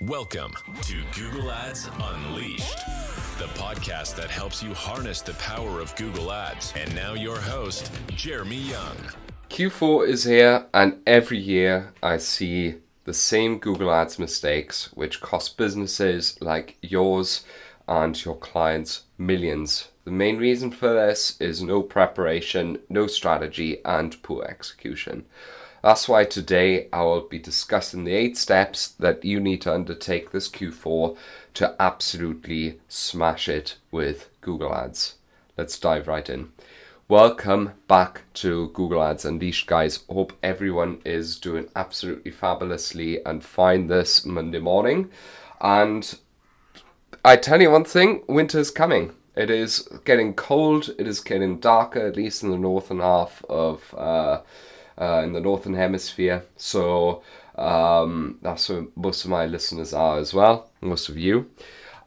Welcome to Google Ads Unleashed, the podcast that helps you harness the power of Google Ads. And now your host, Jeremy Young. Q4 is here, and every year I see the same Google Ads mistakes which cost businesses like yours and your clients millions. The main reason for this is no preparation, no strategy, and poor execution. That's why today I will be discussing the 8 steps that you need to undertake this Q4 to absolutely smash it with Google Ads. Let's dive right in. Welcome back to Google Ads Unleashed, guys. Hope everyone is doing absolutely fabulously and fine this Monday morning. And I tell you one thing, winter is coming. It is getting cold, it is getting darker, at least in the northern half of in the northern hemisphere, so that's where most of my listeners are as well, most of you.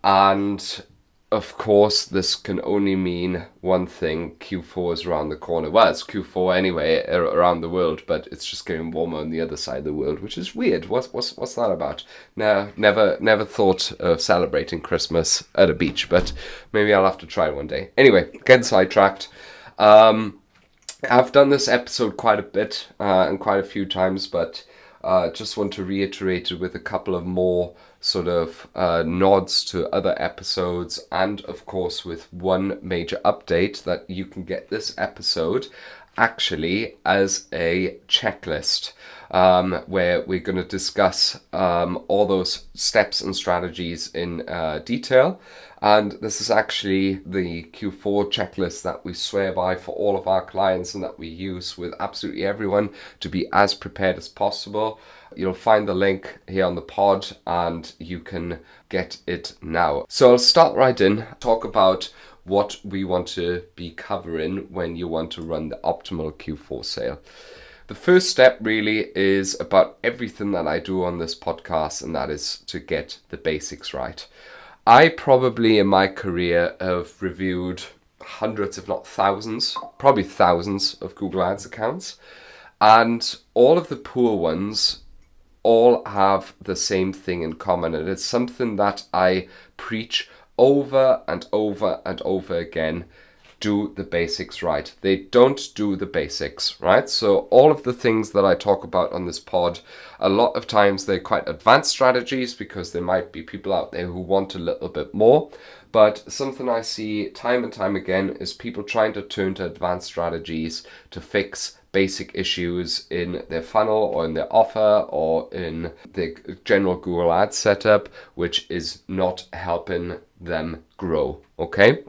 And of course this can only mean one thing: Q4 is around the corner. Well, it's Q4 anyway around the world, but it's just getting warmer on the other side of the world, which is weird. What's that about? No, never thought of celebrating Christmas at a beach, but maybe I'll have to try one day. Anyway, getting sidetracked. I've done this episode quite a bit and quite a few times, but just want to reiterate it with a couple of more sort of nods to other episodes, and of course with one major update that you can get this episode actually as a checklist, where we're going to discuss all those steps and strategies in detail. And this is actually the Q4 checklist that we swear by for all of our clients and that we use with absolutely everyone to be as prepared as possible. You'll find the link here on the pod and you can get it now. So I'll start right in, talk about what we want to be covering when you want to run the optimal Q4 sale. The first step really is about everything that I do on this podcast, and that is to get the basics right. I probably in my career have reviewed hundreds, if not thousands, probably thousands of Google Ads accounts, and all of the poor ones all have the same thing in common, and it's something that I preach over and over and over again. Do the basics right. They don't do the basics, right? So all of the things that I talk about on this pod, a lot of times they're quite advanced strategies because there might be people out there who want a little bit more. But something I see time and time again is people trying to turn to advanced strategies to fix basic issues in their funnel or in their offer or in the general Google Ads setup, which is not helping them grow, okay?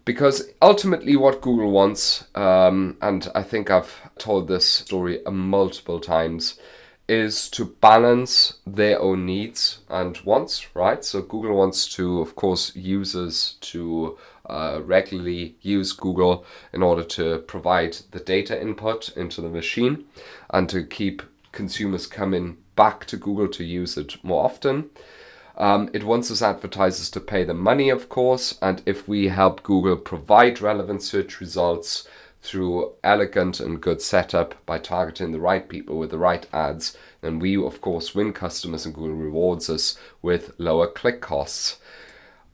Because ultimately what Google wants, and I think I've told this story multiple times, is to balance their own needs and wants, right? So Google wants to, of course, users to regularly use Google in order to provide the data input into the machine and to keep consumers coming back to Google to use it more often. It wants us advertisers to pay the money, of course, and if we help Google provide relevant search results through elegant and good setup by targeting the right people with the right ads, then we, of course, win customers and Google rewards us with lower click costs.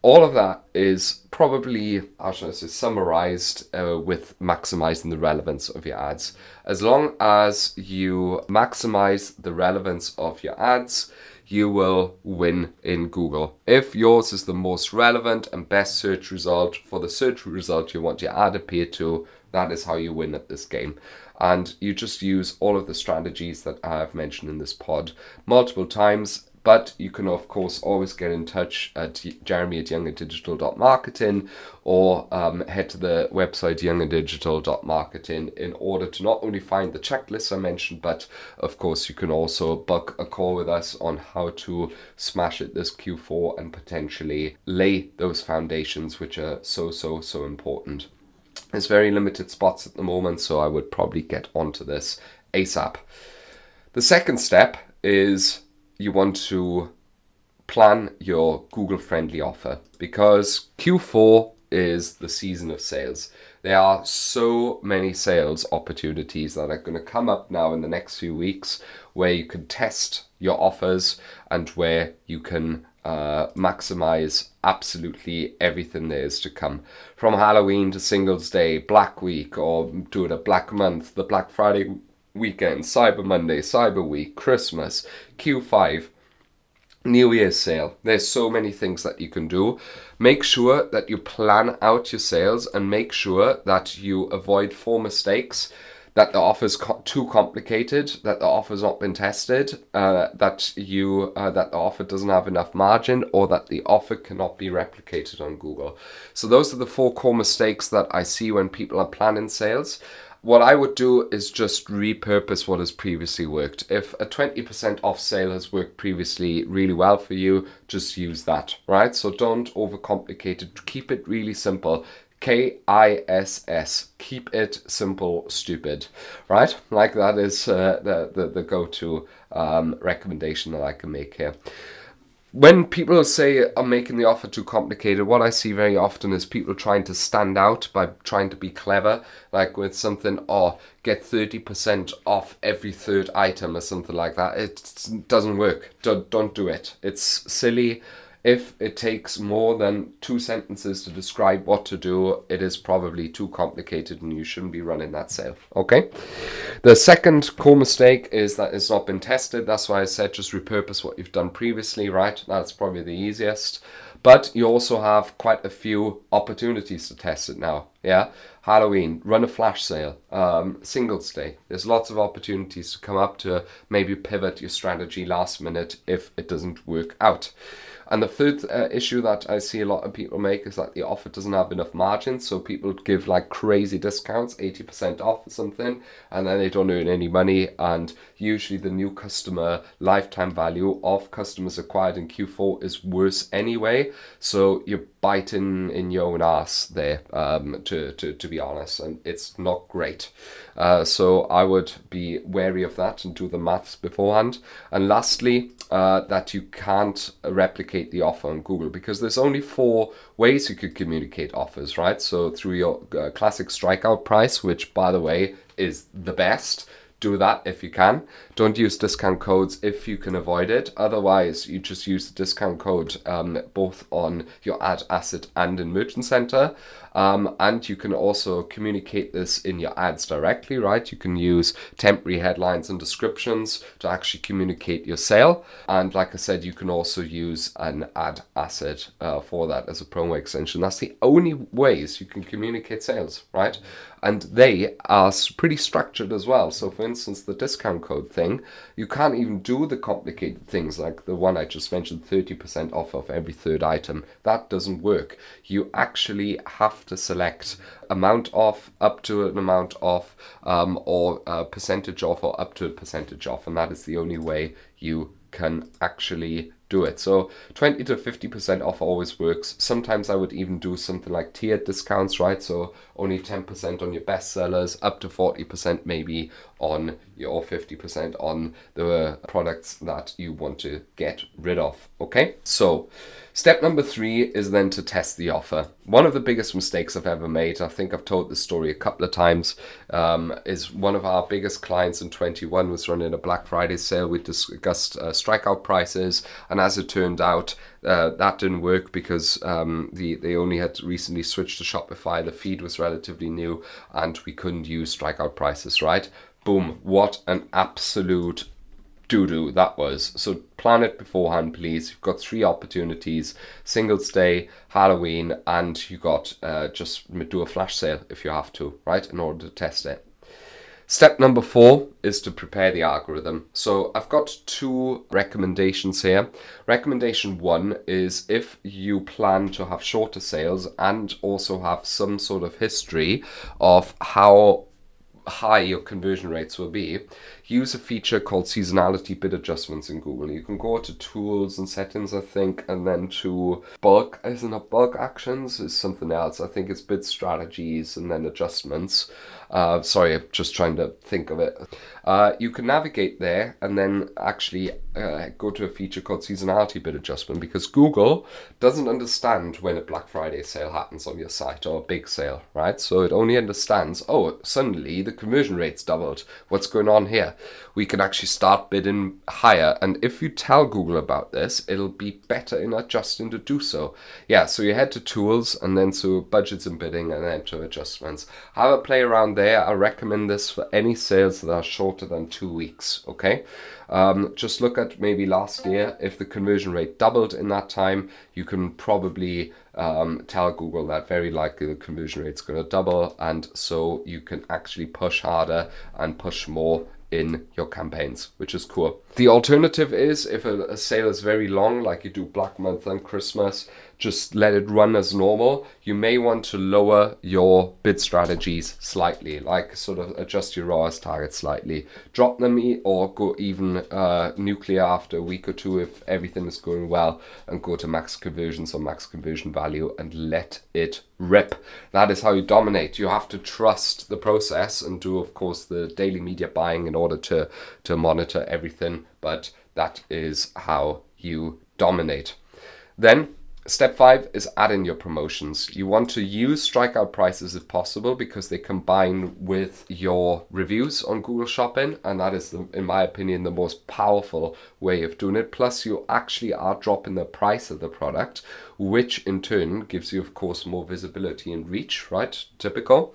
All of that is probably, how should I say, summarized with maximizing the relevance of your ads. As long as you maximize the relevance of your ads, you will win in Google. If yours is the most relevant and best search result for the search result you want your ad to appear to, that is how you win at this game. And you just use all of the strategies that I have mentioned in this pod multiple times. But you can, of course, always get in touch at jeremy@younganddigital.marketing or head to the website younganddigital.marketing in order to not only find the checklists I mentioned, but, of course, you can also book a call with us on how to smash it this Q4 and potentially lay those foundations, which are so important. There's very limited spots at the moment, so I would probably get onto this ASAP. The second step is you want to plan your Google-friendly offer, because Q4 is the season of sales. There are so many sales opportunities that are going to come up now in the next few weeks where you can test your offers and where you can maximize absolutely everything there is to come. From Halloween to Singles Day, Black Week, or do it a Black Month, the Black Friday weekend, Cyber Monday, Cyber Week, Christmas, Q5, New Year's sale. There's so many things that you can do. Make sure that you plan out your sales and make sure that you avoid 4 mistakes: that the offer's too complicated, that the offer's not been tested, that the offer doesn't have enough margin, or that the offer cannot be replicated on Google. So those are the 4 core mistakes that I see when people are planning sales. What I would do is just repurpose what has previously worked. If a 20% off sale has worked previously really well for you, just use that, right? So don't overcomplicate it. Keep it really simple. KISS. Keep it simple, stupid, right? Like that is the go-to recommendation that I can make here. When people say I'm making the offer too complicated, what I see very often is people trying to stand out by trying to be clever, like with something, get 30% off every 3rd item or something like that. It doesn't work. Don't do it. It's silly. If it takes more than 2 sentences to describe what to do, it is probably too complicated and you shouldn't be running that sale. Okay? The second core mistake is that it's not been tested. That's why I said just repurpose what you've done previously, right? That's probably the easiest. But you also have quite a few opportunities to test it now. Yeah? Halloween, run a flash sale, Singles Day. There's lots of opportunities to come up to maybe pivot your strategy last minute if it doesn't work out. And the third issue that I see a lot of people make is that the offer doesn't have enough margin. So people give like crazy discounts, 80% off or something, and then they don't earn any money. And usually the new customer lifetime value of customers acquired in Q4 is worse anyway. So you're biting in your own ass there, to be honest, and it's not great. So I would be wary of that and do the maths beforehand. And lastly, that you can't replicate the offer on Google, because there's only 4 ways you could communicate offers, right? So through your classic strikeout price, which by the way is the best. Do that if you can. Don't use discount codes if you can avoid it. Otherwise, you just use the discount code both on your ad asset and in Merchant Center. And you can also communicate this in your ads directly, right? You can use temporary headlines and descriptions to actually communicate your sale. And like I said, you can also use an ad asset for that as a promo extension. That's the only ways you can communicate sales, right? And they are pretty structured as well. So for instance, the discount code thing, you can't even do the complicated things like the one I just mentioned, 30% off of every 3rd item. That doesn't work. You actually have to select amount off, up to an amount off, or percentage off, or up to a percentage off. And that is the only way you can actually do it. So 20 to 50% off always works. Sometimes I would even do something like tiered discounts, right? So only 10% on your best sellers, up to 40% maybe on your 50% on the products that you want to get rid of. Okay, so step number 3 is then to test the offer. One of the biggest mistakes I've ever made, I think I've told this story a couple of times, is one of our biggest clients in 21 was running a Black Friday sale. We discussed strikeout prices, and as it turned out, that didn't work because they only had recently switched to Shopify. The feed was relatively new, and we couldn't use strikeout prices, right? Boom, what an absolute doo-doo that was. So plan it beforehand, please. You've got 3 opportunities: Singles Day, Halloween, and you got just do a flash sale if you have to, right, in order to test it. Step number 4 is to prepare the algorithm. So I've got 2 recommendations here. Recommendation 1 is if you plan to have shorter sales and also have some sort of history of how high your conversion rates will be, use a feature called seasonality bid adjustments in Google. You can go to tools and settings, I think, and then to bulk, isn't it bulk actions? Is something else. I think it's bid strategies and then adjustments. Sorry, I'm just trying to think of it. You can navigate there and then actually go to a feature called seasonality bid adjustment, because Google doesn't understand when a Black Friday sale happens on your site or a big sale, right? So it only understands, oh, suddenly the conversion rate's doubled. What's going on here? We can actually start bidding higher. And if you tell Google about this, it'll be better in adjusting to do so. Yeah, so you head to tools and then to budgets and bidding and then to adjustments. Have a play around there. I recommend this for any sales that are shorter than 2 weeks, okay? Just look at maybe last year. If the conversion rate doubled in that time, you can probably tell Google that very likely the conversion rate's going to double, and so you can actually push harder and push more in your campaigns, which is cool. The alternative is, if a sale is very long, like you do Black Month and Christmas, just let it run as normal. You may want to lower your bid strategies slightly, like sort of adjust your ROAS target slightly, drop them or go even nuclear after a week or two if everything is going well, and go to max conversions or max conversion value and let it rip. That is how you dominate. You have to trust the process and do, of course, the daily media buying in order to monitor everything, but that is how you dominate. Then step 5 is add in your promotions. You want to use strikeout prices if possible, because they combine with your reviews on Google Shopping, and that is, in my opinion, the most powerful way of doing it. Plus, you actually are dropping the price of the product, which in turn gives you, of course, more visibility and reach, right? Typical.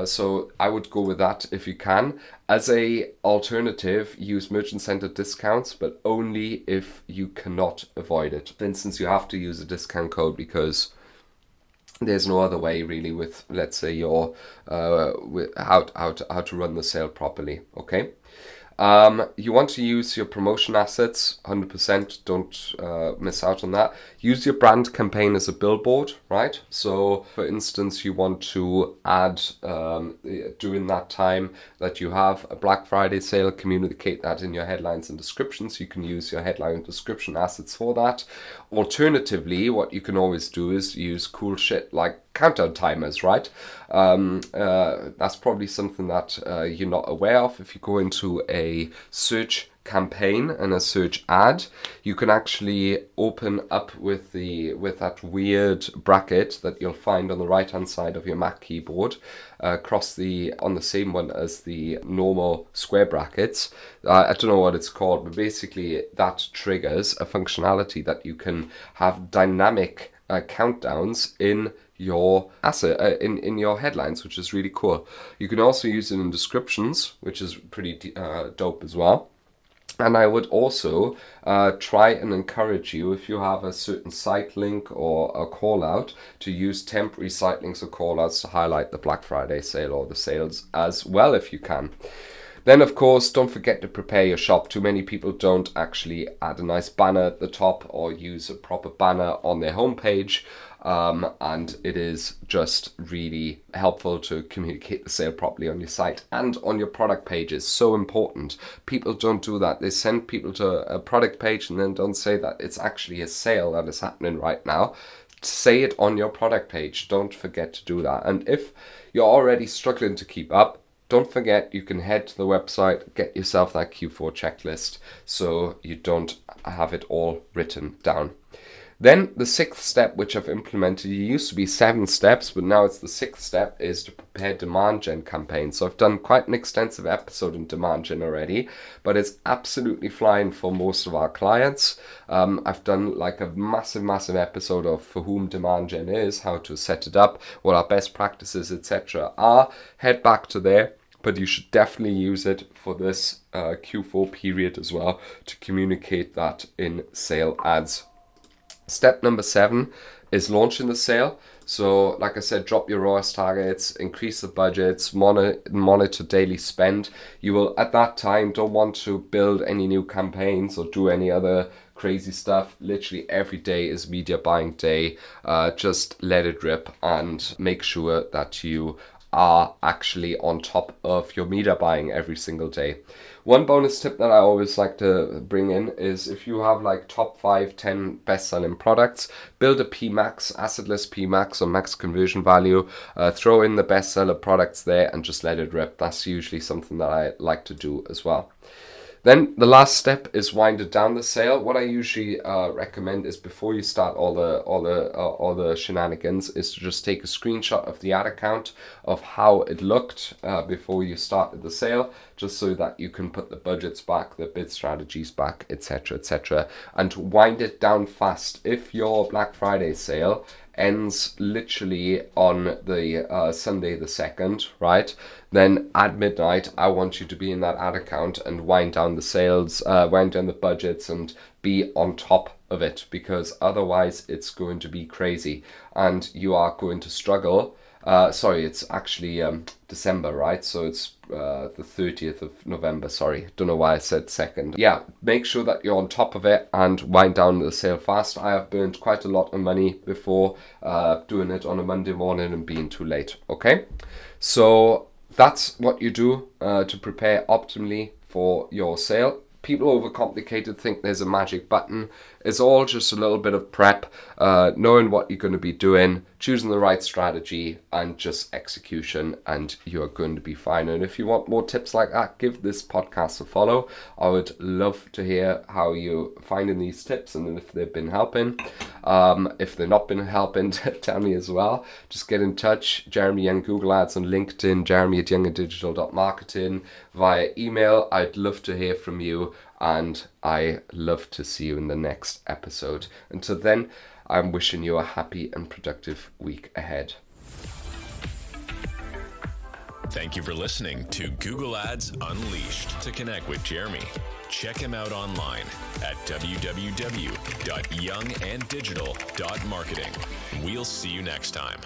So I would go with that if you can. As a alternative, use merchant-centered discounts, but only if you cannot avoid it. For instance, you have to use a discount code because there's no other way really with, let's say, your with how to run the sale properly. Okay. You want to use your promotion assets 100%. Don't miss out on that. Use your brand campaign as a billboard, right? So, for instance, you want to add during that time that you have a Black Friday sale, communicate that in your headlines and descriptions. You can use your headline and description assets for that. Alternatively, what you can always do is use cool shit like countdown timers, right? That's probably something that you're not aware of. If you go into a search campaign and a search ad, you can actually open up with that weird bracket that you'll find on the right hand side of your Mac keyboard, on the same one as the normal square brackets. I don't know what it's called, but basically that triggers a functionality that you can have dynamic countdowns in your asset in your headlines, which is really cool. You can also use it in descriptions, which is pretty dope as well. And I would also try and encourage you, if you have a certain site link or a call out, to use temporary site links or call outs to highlight the Black Friday sale or the sales as well if you can. Then, of course, don't forget to prepare your shop. Too many people don't actually add a nice banner at the top or use a proper banner on their homepage. And it is just really helpful to communicate the sale properly on your site and on your product pages. So important. People don't do that. They send people to a product page and then don't say that it's actually a sale that is happening right now. Say it on your product page. Don't forget to do that. And if you're already struggling to keep up, don't forget you can head to the website, get yourself that Q4 checklist so you don't have it all written down. Then the 6th step, which I've implemented, it used to be 7 steps, but now it's the 6th step, is to prepare demand gen campaigns. So I've done quite an extensive episode in demand gen already, but it's absolutely flying for most of our clients. I've done like a massive episode of for whom demand gen is, how to set it up, what our best practices, etc. are. Head back to there. But you should definitely use it for this Q4 period as well to communicate that in sale ads. Step number 7 is launching the sale. So like I said, drop your ROAS targets, increase the budgets, monitor daily spend. You will at that time don't want to build any new campaigns or do any other crazy stuff. Literally every day is media buying day. Just let it rip and make sure that you are actually on top of your media buying every single day. One bonus tip that I always like to bring in is if you have like top 5-10 best-selling products, build a PMax, assetless PMax or max conversion value, throw in the bestseller products there and just let it rip. That's usually something that I like to do as well. Then the last step is wind down the sale. What I usually recommend is before you start all the shenanigans is to just take a screenshot of the ad account of how it looked before you started the sale, just so that you can put the budgets back, the bid strategies back, etc., and wind it down fast. If your Black Friday sale ends literally on the Sunday the 2nd, right? Then at midnight, I want you to be in that ad account and wind down the sales, wind down the budgets and be on top of it, because otherwise it's going to be crazy and you are going to struggle. Sorry, it's actually December, right? So it's the 30th of November, sorry. Don't know why I said 2nd. Yeah, make sure that you're on top of it and wind down the sale fast. I have burned quite a lot of money before doing it on a Monday morning and being too late, okay? So that's what you do to prepare optimally for your sale. People overcomplicate it, think there's a magic button. It's all just a little bit of prep, knowing what you're going to be doing, choosing the right strategy, and just execution, and you're going to be fine. And if you want more tips like that, give this podcast a follow. I would love to hear how you're finding these tips and if they've been helping. If they've not been helping, tell me as well. Just get in touch. Jeremy Young Google Ads on LinkedIn, jeremy@younganddigital.marketing, via email. I'd love to hear from you, and I love to see you in the next episode. Until then, I'm wishing you a happy and productive week ahead. Thank you for listening to Google Ads Unleashed. To connect with Jeremy, check him out online at www.younganddigital.marketing. We'll see you next time.